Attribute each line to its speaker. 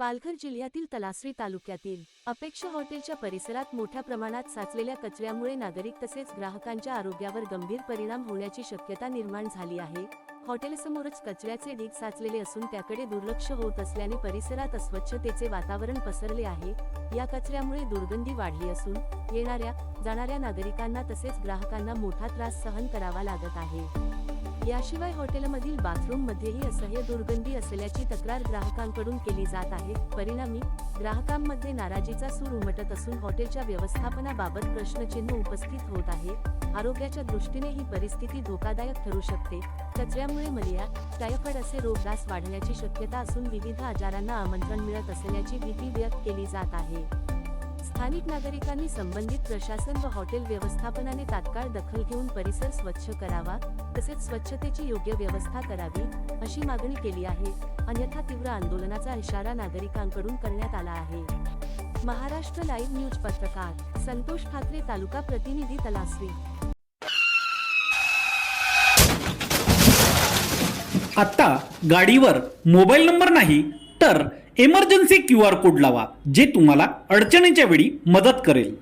Speaker 1: पालघर जिल्ह्यातील तलासरी तालुक्यातील अपेक्षा हॉटेलच्या परिसरात मोठ्या प्रमाणात साचलेल्या कचऱ्यामुळे नागरिक तसेच ग्राहकांच्या आरोग्यावर गंभीर परिणाम होण्याची शक्यता निर्माण झाली आहे। हॉटेलसमोरच कचऱ्याचे ढीग साचलेले असून त्याकडे दुर्लक्ष होत असल्याने परिसरात अस्वच्छतेचे वातावरण पसरले आहे। या कचऱ्यामुळे दुर्गंधी वाढली असून येणाऱ्या जाणाऱ्या नागरिकांना तसेच ग्राहकांना मोठा त्रास सहन करावा लागत आहे। याशिवाय हॉटेलमधील बाथरूममध्येही असह्य दुर्गंधी असल्याची तक्रार ग्राहकांकडून केली जात आहे। परिणामी ग्राहकांमध्ये नाराजीचा सूर उमटत असून हॉटेलच्या व्यवस्थापनाबाबत प्रश्नचिन्ह उपस्थित होत आहे। आरोग्याच्या दृष्टीने ही परिस्थिती धोकादायक ठरू शकते। कचऱ्यामुळे मलेरिया, टायफॉइड असे रोगरास वाढण्याची शक्यता असून विविध आजारांना आमंत्रण मिळत असल्याची भीती व्यक्त केली जात आहे। स्थानिक नागरिकांनी संबंधित प्रशासन व हॉटेल व्यवस्थापनाने तात्काळ दखल घेऊन परिसर स्वच्छ करावा तसेच स्वच्छतेची योग्य व्यवस्था करावी अशी मागणी केली आहे। अन्यथा तीव्र आंदोलनाचा इशारा नागरिकांकडून करण्यात आला आहे। महाराष्ट्र लाईव्ह न्यूज पत्रकार संतोष ठाकरे, तालुका प्रतिनिधी, तलासरी।
Speaker 2: आता गाडीवर मोबाईल नंबर नाही तर इमर्जन्सी QR कोड लावा, जे तुम्हाला अडचणीच्या वेळी मदत करेल।